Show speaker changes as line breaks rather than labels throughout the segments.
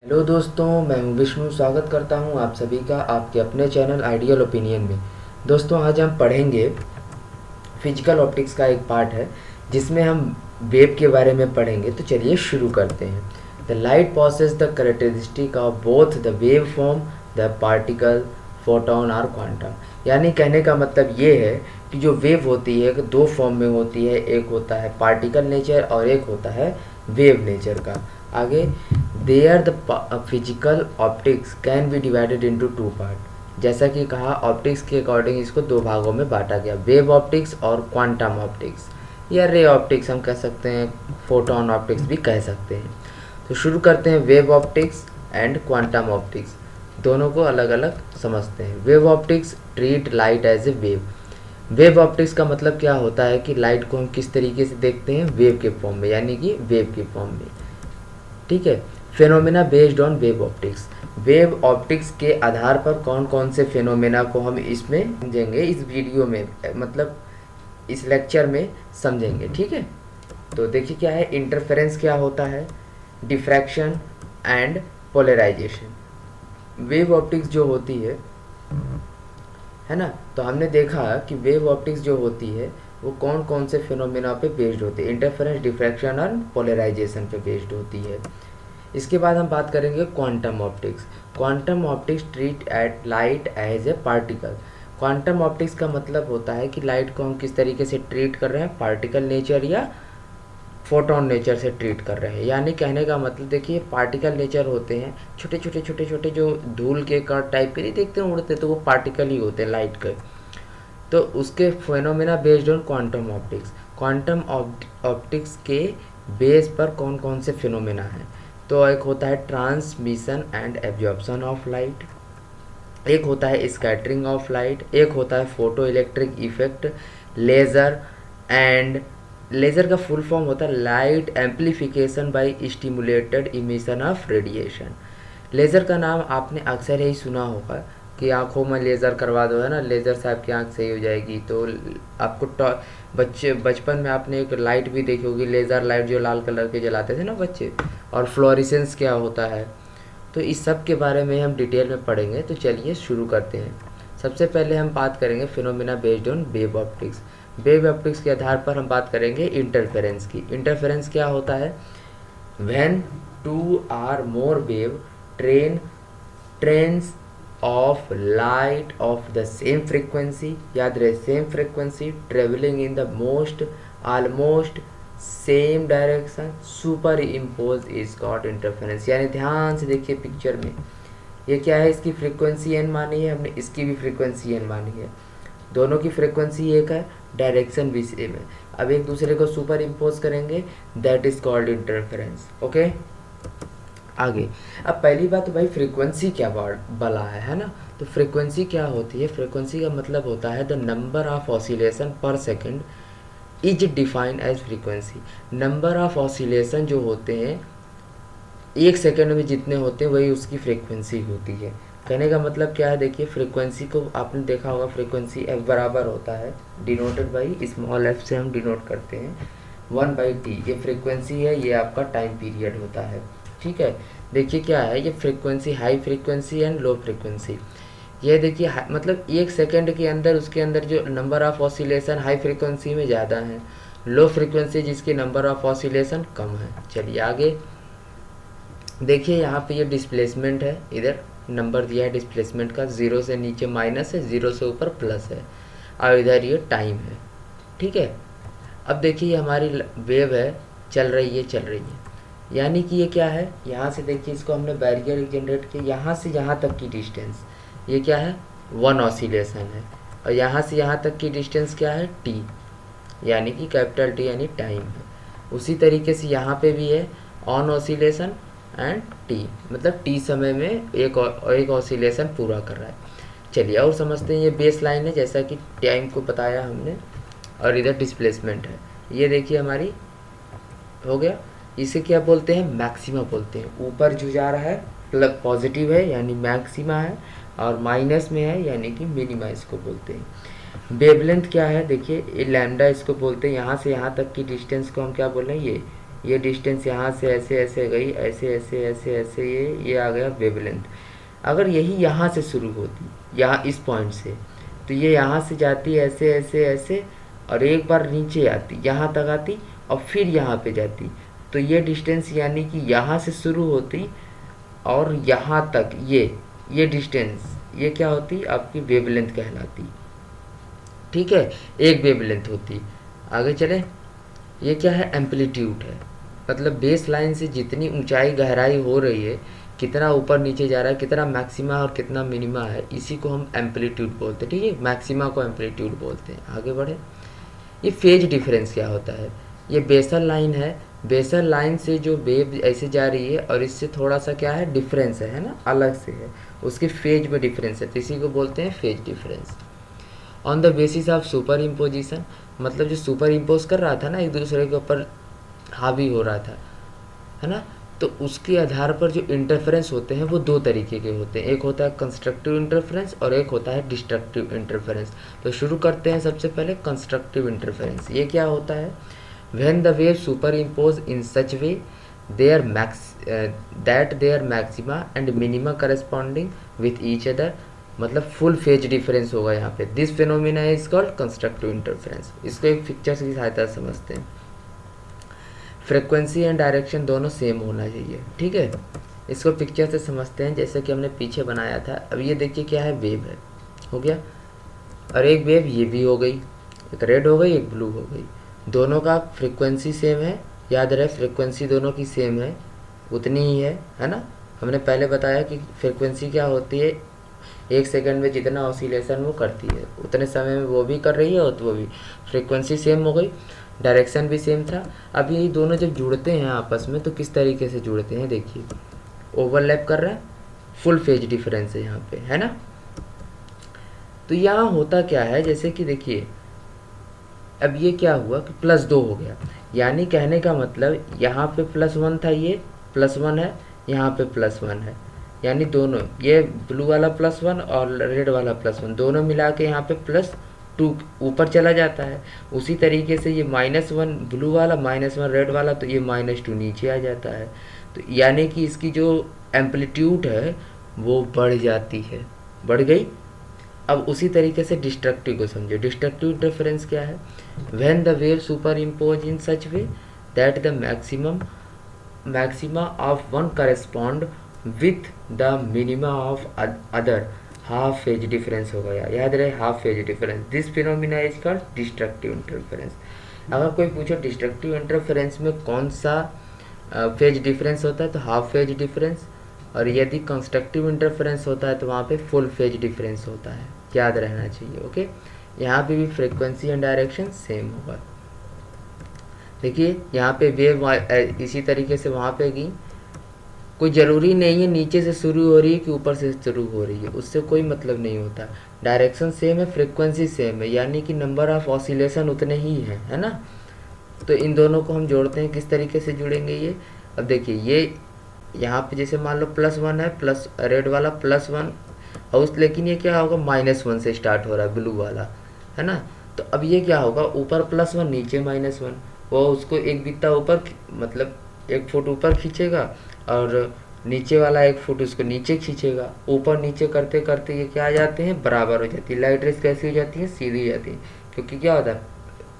Hello दोस्तों, मैं हूं विष्णु। स्वागत करता हूं आप सभी का आपके अपने चैनल आइडियल ओपिनियन में। दोस्तों, आज हम पढ़ेंगे फिजिकल ऑप्टिक्स का एक पार्ट है जिसमें हम वेव के बारे में पढ़ेंगे। तो चलिए शुरू करते हैं। The light possesses the characteristic of both the wave form, the particle, photon और क्वांटम। यानी कहने का मतलब ये है कि जो वेव होती है दो फॉर्म में होती है, एक होता है पार्टिकल नेचर और एक होता है वेव नेचर का। आगे, there the physical optics can be divided into two part. जैसा कि कहा, ऑप्टिक्स के अकॉर्डिंग इसको दो भागों में बांटा गया, वेव ऑप्टिक्स और क्वांटम ऑप्टिक्स या रे ऑप्टिक्स हम कह सकते हैं, फोटोन ऑप्टिक्स भी कह सकते हैं। तो शुरू करते हैं wave optics and quantum optics, दोनों को अलग अलग समझते हैं। Wave optics treat light as a wave. Wave optics का मतलब क्या होता है कि लाइट को हम किस तरीके से देखते हैं, वेव के फॉर्म में, यानी कि वेव के फॉर्म में। ठीक है। Phenomena based on wave optics. Wave optics के आधार पर कौन कौन से फेनोमेना को हम इसमें समझेंगे, इस वीडियो में, मतलब इस लेक्चर में समझेंगे। ठीक है। तो देखिए क्या है, इंटरफेरेंस क्या होता है, diffraction and polarisation. Wave optics जो होती है ना, तो हमने देखा कि वेव ऑप्टिक्स जो होती है वो कौन कौन से फिनोमेना पे बेस्ड होती है, इंटरफेरेंस, डिफ्रैक्शन और पोलराइजेशन पे बेस्ड होती है। इसके बाद हम बात करेंगे quantum optics. Quantum optics treat at light as a particle. Quantum optics का मतलब होता है कि लाइट को हम किस तरीके से ट्रीट कर रहे हैं, पार्टिकल नेचर या फोटोन नेचर से ट्रीट कर रहे हैं। यानी कहने का मतलब देखिए, पार्टिकल नेचर होते हैं छोटे छोटे छोटे छोटे, जो धूल के कण टाइप के नहीं देखते हैं उड़ते, तो वो पार्टिकल ही होते हैं लाइट के। तो उसके phenomena based on quantum optics. Quantum optics के बेस पर कौन कौन से फिनोमेना हैं, तो एक होता है transmission and absorption of light, एक होता है स्कैटरिंग ऑफ लाइट, एक होता है photo electric effect, laser and laser का फुल फॉर्म होता है light amplification by stimulated emission of radiation. Laser का नाम आपने अक्सर ही सुना होगा कि आँखों में लेज़र करवा दो, है ना, लेज़र से आपकी आँख सही हो जाएगी। तो आपको बचपन में आपने एक लाइट भी देखी होगी, लेज़र लाइट, जो लाल कलर के जलाते थे ना बच्चे। और फ्लोरेसेंस क्या होता है, तो इस सब के बारे में हम डिटेल में पढ़ेंगे। तो चलिए शुरू करते हैं। सबसे पहले हम बात करेंगे phenomena based on wave optics. Wave optics के आधार पर हम बात करेंगे इंटरफेरेंस की। इंटरफेरेंस क्या होता है, when two or more wave trains of light of the same frequency, याद रहे same frequency, travelling in the most almost same direction, superimpose is got interference. यानी ध्यान से देखिए पिक्चर में, ये क्या है, इसकी फ्रीक्वेंसी एन मानी है हमने, इसकी भी फ्रीक्वेंसी एन मानी है, दोनों की फ्रीक्वेंसी एक है, डायरेक्शन भी सेम है। अब एक दूसरे को सुपर इम्पोज करेंगे, that is called interference. Okay, आगे। अब पहली बात तो भाई फ्रीक्वेंसी क्या बला है ना। तो फ्रीक्वेंसी क्या होती है, फ्रीक्वेंसी का मतलब होता है the number of oscillation per second is defined as frequency. Number of oscillation जो होते हैं एक सेकेंड में जितने होते हैं वही उसकी फ्रीक्वेंसी होती है। कहने का मतलब क्या है, देखिए फ्रीक्वेंसी को आपने देखा होगा, फ्रीक्वेंसी एफ बराबर होता है, डिनोटेड बाई स्मॉल एफ से हम डिनोट करते हैं 1/t। ये फ्रीक्वेंसी है, ये आपका टाइम पीरियड होता है। ठीक है। देखिए क्या है, ये frequency, high frequency and low frequency. ये देखिए मतलब एक सेकंड के अंदर उसके अंदर जो number of oscillation high frequency में ज़्यादा है, लो फ्रीक्वेंसी जिसकी नंबर ऑफ ऑसिलेशन कम है। चलिए आगे देखिए, यहाँ पे ये डिस्प्लेसमेंट है, इधर नंबर दिया है डिस्प्लेसमेंट का, 0 से नीचे माइनस है, 0 से ऊपर प्लस है, और इधर ये टाइम है। ठीक है। अब देखिए हमारी वेव है, चल रही है, यानी कि ये क्या है, यहाँ से देखिए इसको हमने बैरियर जनरेट किया, यहाँ से यहाँ तक की डिस्टेंस, ये क्या है, 1 ऑसिलेशन है, और यहाँ से यहाँ तक की डिस्टेंस क्या है, t, यानी कि कैपिटल T यानी टाइम है। उसी तरीके से यहाँ पे भी है ऑन ऑसिलेशन एंड t, मतलब t समय में एक ऑसिलेशन पूरा कर रहा है। चलिए और समझते हैं, ये बेस लाइन है जैसा कि टाइम को बताया हमने, और इधर डिस्प्लेसमेंट है। ये देखिए हमारी हो गया, इसे क्या बोलते हैं, मैक्सिमा बोलते हैं। ऊपर जो जा रहा है प्लस पॉजिटिव है यानी मैक्सिमा है, और माइनस में है यानी कि मिनिमा इसको बोलते हैं। वेवलेंथ क्या है, देखिए ये लैम्डा इसको बोलते हैं, यहाँ से यहाँ तक की डिस्टेंस को हम क्या बोल रहे हैं, ये ये डिस्टेंस यहाँ से ऐसे ऐसे गई, ऐसे ऐसे ऐसे ऐसे, ये आ गया वेवलेंथ। अगर यही यहाँ से शुरू होती, यहाँ इस पॉइंट से, तो ये यहाँ से जाती ऐसे ऐसे ऐसे, और एक बार नीचे आती, यहाँ तक आती, और फिर यहाँ पे जाती। तो ये डिस्टेंस यानी कि यहाँ से शुरू होती और यहाँ तक, ये डिस्टेंस, ये क्या होती, आपकी वेवलेंथ कहलाती। ठीक है, एक वेवलेंथ होती। आगे चले, ये क्या है, एम्पलीट्यूड है। मतलब बेस लाइन से जितनी ऊंचाई गहराई हो रही है, कितना ऊपर नीचे जा रहा है, कितना मैक्सिमा और कितना मिनिमा है, इसी को हम एम्पलीट्यूड बोलते हैं। ठीक है, मैक्सिमा को एम्पलीट्यूड बोलते हैं। आगे बढ़े, ये फेज डिफरेंस क्या होता है। ये बेसल लाइन है, बेसल लाइन से जो वेव ऐसे जा रही है और इससे थोड़ा सा क्या है, डिफरेंस है ना, अलग से है, उसके फेज में डिफरेंस है, तो इसी को बोलते हैं phase difference. On the basis of super imposition, मतलब जो सुपर इम्पोज कर रहा था ना, एक दूसरे के ऊपर हावी हो रहा था, है ना, तो उसके आधार पर जो इंटरफेरेंस होते हैं वो दो तरीके के होते हैं। एक होता है कंस्ट्रक्टिव इंटरफेरेंस और एक होता है डिस्ट्रक्टिव इंटरफेरेंस। तो शुरू करते हैं सबसे पहले कंस्ट्रक्टिव इंटरफेरेंस। ये क्या होता है, when the wave superimpose in such way that their maxima and minima corresponding with each other, मतलब फुल फेज डिफरेंस होगा यहाँ पे। This phenomena is called constructive interference. इसको एक पिक्चर की सहायता से समझते हैं। फ्रिक्वेंसी एंड डायरेक्शन दोनों सेम होना चाहिए। ठीक है, इसको पिक्चर से समझते हैं, जैसे कि हमने पीछे बनाया था। अब ये देखिए क्या है, वेव है, हो गया, और एक वेव ये भी हो गई, एक रेड हो गई, एक ब्लू हो गई। दोनों का फ्रिक्वेंसी सेम है, याद रहे फ्रिक्वेंसी दोनों की सेम है, उतनी ही है ना। हमने पहले बताया कि फ्रिक्वेंसी क्या होती है, एक सेकंड में जितना ऑसिलेशन वो करती है उतने समय में वो भी कर रही है, और तो वो भी, फ्रिक्वेंसी सेम हो गई, डायरेक्शन भी सेम था। अब ये दोनों जब जुड़ते हैं आपस में तो किस तरीके से जुड़ते हैं, देखिए ओवरलैप कर रहा है, फुल फेज डिफरेंस है यहाँ पे, है ना। तो यहाँ होता क्या है, जैसे कि देखिए अब ये क्या हुआ कि +2 हो गया, यानी कहने का मतलब यहाँ पे +1 था, ये +1 है, यहाँ पे +1 है, यानी दोनों, ये ब्लू वाला +1 और रेड वाला +1 दोनों मिला के यहाँ पे +2 ऊपर चला जाता है। उसी तरीके से ये -1 ब्लू वाला, -1 रेड वाला, तो ये -2 नीचे आ जाता है। तो यानी कि इसकी जो एम्पलीट्यूड है वो बढ़ जाती है, बढ़ गई। अब उसी तरीके से डिस्ट्रक्टिव को समझो। डिस्ट्रक्टिव इंटरफेरेंस क्या है, when the wave superimpose in such way that the maxima of one correspond with the minima of other, half phase difference हो गया, याद रहे half phase difference. This phenomena is called destructive interference. अगर कोई पूछो destructive interference में कौन सा फेज डिफरेंस होता है, तो हाफ फेज डिफरेंस, और यदि कंस्ट्रक्टिव इंटरफेरेंस होता है तो वहाँ पे फुल फेज डिफरेंस होता है, याद रहना चाहिए। ओके, यहाँ पे भी फ्रीक्वेंसी एंड डायरेक्शन सेम होगा। देखिए यहाँ पे वेव इसी तरीके से वहाँ पे गई, कोई ज़रूरी नहीं है नीचे से शुरू हो रही है कि ऊपर से शुरू हो रही है, उससे कोई मतलब नहीं होता। डायरेक्शन सेम है, फ्रीक्वेंसी सेम है, यानी कि नंबर ऑफ ऑसिलेशन उतने ही हैं, है ना। तो इन दोनों को हम जोड़ते हैं, किस तरीके से जुड़ेंगे ये। अब देखिए ये यहाँ पे जैसे मान लो +1 है, प्लस रेड वाला +1 और उस, लेकिन ये क्या होगा, -1 से स्टार्ट हो रहा है ब्लू वाला, है ना। तो अब ये क्या होगा, ऊपर +1 नीचे -1, वो उसको एक बित्ता ऊपर, मतलब 1 फुट ऊपर खींचेगा, और नीचे वाला 1 फुट उसको नीचे खींचेगा। ऊपर नीचे करते करते ये क्या आ जाते हैं, बराबर हो जाती है। लाइट रेस कैसी हो जाती है, सीधी हो जाती है, क्योंकि क्या होता है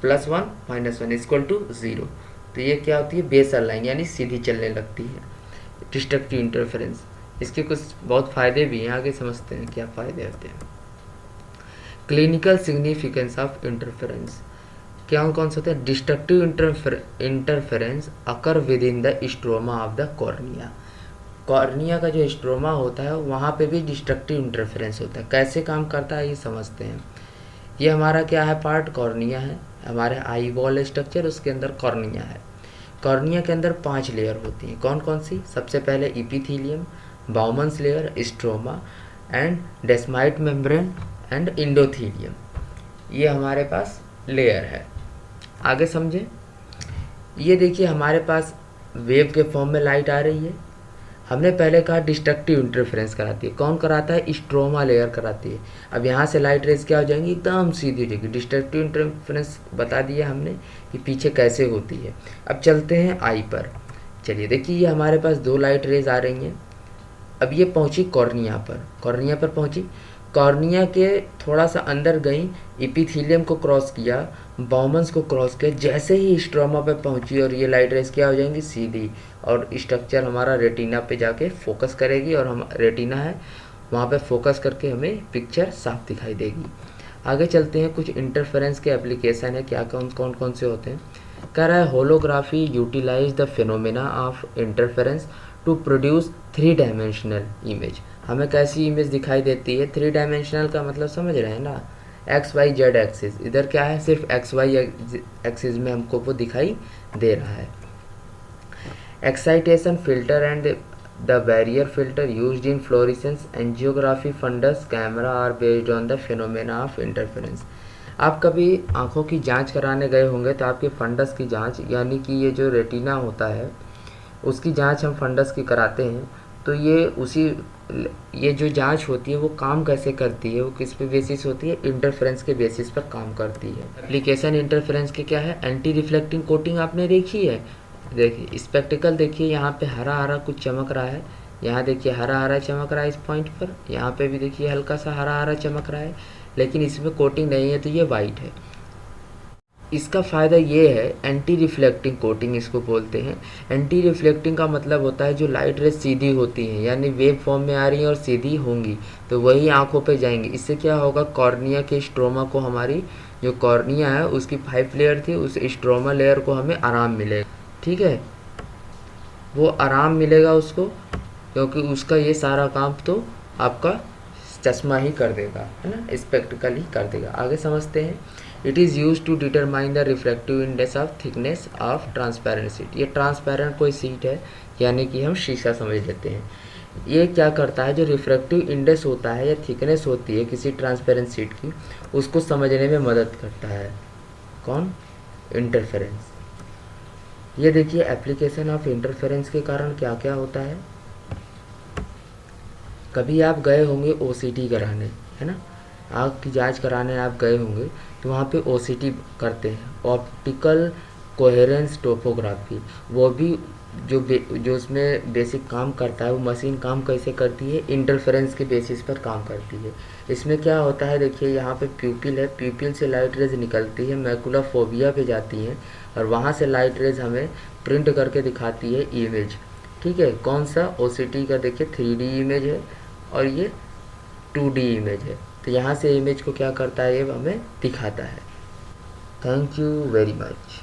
+1 -1 = 0। तो ये क्या होती है, बेसल लाइन, यानी सीधी चलने लगती है। डिस्ट्रक्टिव इंटरफेरेंस, इसके कुछ बहुत फ़ायदे भी हैं, आगे समझते हैं क्या फ़ायदे होते हैं। क्लिनिकल सिग्निफिकेंस ऑफ इंटरफेरेंस, क्या कौन सा होता है, destructive interference occur with in the stroma of the cornea. Cornea का जो स्ट्रोमा होता है वहाँ पे भी डिस्ट्रक्टिव इंटरफेरेंस होता है। कैसे काम करता है ये समझते हैं। ये हमारा क्या है, पार्ट कॉर्निया है, हमारे आई बॉल स्ट्रक्चर, उसके अंदर कॉर्निया है। कॉर्निया के अंदर 5 लेयर होती हैं, कौन कौन सी, सबसे पहले epithelium, Bowman's layer, stroma and Descemet membrane and endothelium, ये हमारे पास लेयर है। आगे समझे, ये देखिए हमारे पास वेव के फॉर्म में लाइट आ रही है, हमने पहले कहा डिस्ट्रक्टिव इंटरफेरेंस कराती है, कौन कराता है, स्ट्रोमा लेयर कराती है। अब यहाँ से लाइट रेज क्या हो जाएंगी, एकदम सीधी हो जाएगी। डिस्ट्रक्टिव इंटरफेरेंस बता दिया हमने कि पीछे कैसे होती है। अब चलते हैं आई पर। चलिए देखिए, ये हमारे पास दो लाइट रेज आ रही हैं। अब ये पहुंची कॉर्निया पर, कॉर्निया पर पहुंची, कॉर्निया के थोड़ा सा अंदर गई, इपिथीलियम को क्रॉस किया, बाउमन्स को क्रॉस किया, जैसे ही स्ट्रोमा पे पहुंची और ये लाइट रेज क्या हो जाएंगी, सीधी, और स्ट्रक्चर हमारा रेटिना पे जाके फोकस करेगी, और हम रेटिना है वहाँ पे फोकस करके हमें पिक्चर साफ दिखाई देगी। आगे चलते हैं, कुछ इंटरफेरेंस के एप्लीकेशन है, क्या कौन कौन से होते हैं। कह रहा है holography utilise the phenomena of interference to produce 3 dimensional image. हमें कैसी इमेज दिखाई देती है, 3 डायमेंशनल का मतलब समझ रहे हैं ना, एक्स वाई जेड एक्सिस, इधर क्या है, सिर्फ एक्स वाई एक्सिस में हमको वो दिखाई दे रहा है। Excitation filter and the barrier filter used in fluorescence angiography fundus camera are based on the phenomena of interference. आप कभी आंखों की जांच कराने गए होंगे तो आपके फंडस की जांच, यानी कि ये जो रेटिना होता है उसकी जांच हम फंडस की कराते हैं। तो ये जो जांच होती है वो काम कैसे करती है, वो किस पे बेसिस होती है, इंटरफेरेंस के बेसिस पर काम करती है। एप्लीकेशन इंटरफेरेंस के क्या है, एंटी रिफ्लेक्टिंग कोटिंग आपने देखी है। देखिए स्पेक्टिकल, देखिए यहाँ पे हरा हरा कुछ चमक रहा है, यहाँ देखिए हरा हरा चमक रहा है इस पॉइंट पर, यहाँ पे भी देखिए हल्का सा हरा हरा चमक रहा है, लेकिन इसमें कोटिंग नहीं है तो ये वाइट है। इसका फ़ायदा ये है, एंटी रिफ्लेक्टिंग कोटिंग इसको बोलते हैं। एंटी रिफ्लेक्टिंग का मतलब होता है जो लाइट रेज सीधी होती हैं, यानी वेव फॉर्म में आ रही हैं और सीधी होंगी, तो वही आंखों पे जाएंगी। इससे क्या होगा, कॉर्निया के स्ट्रोमा को, हमारी जो कॉर्निया है उसकी 5 लेयर थी, उस स्ट्रोमा लेयर को हमें आराम मिलेगा। ठीक है, वो आराम मिलेगा उसको, क्योंकि उसका ये सारा काम तो आपका चश्मा ही कर देगा, है ना, स्पेक्टिकल ही कर देगा। आगे समझते हैं। It is use to determine the reflective index of thickness of transparent sheet. ये ट्रांसपेरेंट कोई शीट है, यानी कि हम शीशा समझ लेते हैं। ये क्या करता है, जो रिफ्लेक्टिव इंडेक्स होता है या थिकनेस होती है किसी ट्रांसपेरेंट शीट की, उसको समझने में मदद करता है। कौन, इंटरफेरेंस। ये देखिए एप्लीकेशन ऑफ इंटरफेरेंस के कारण क्या क्या होता है। कभी आप गए होंगे ओसीटी कराने, है ना, आँख की जांच कराने आप गए होंगे, तो वहाँ पे ओसीटी करते हैं, ऑप्टिकल कोहेरेंस टोपोग्राफी। वो भी जो उसमें बेसिक काम करता है, वो मशीन काम कैसे करती है, इंटरफेरेंस के बेसिस पर काम करती है। इसमें क्या होता है, देखिए यहाँ पे प्यूपिल है, प्यूपिल से लाइट रेज निकलती है, मैकुला फोबिया पे जाती हैं, और वहाँ से लाइट रेज हमें प्रिंट करके दिखाती है इमेज। ठीक है, कौन सा, ओसीटी का देखिए 3D इमेज है और ये 2D इमेज है। तो यहाँ से इमेज को क्या करता है, ये हमें दिखाता है। Thank you very much.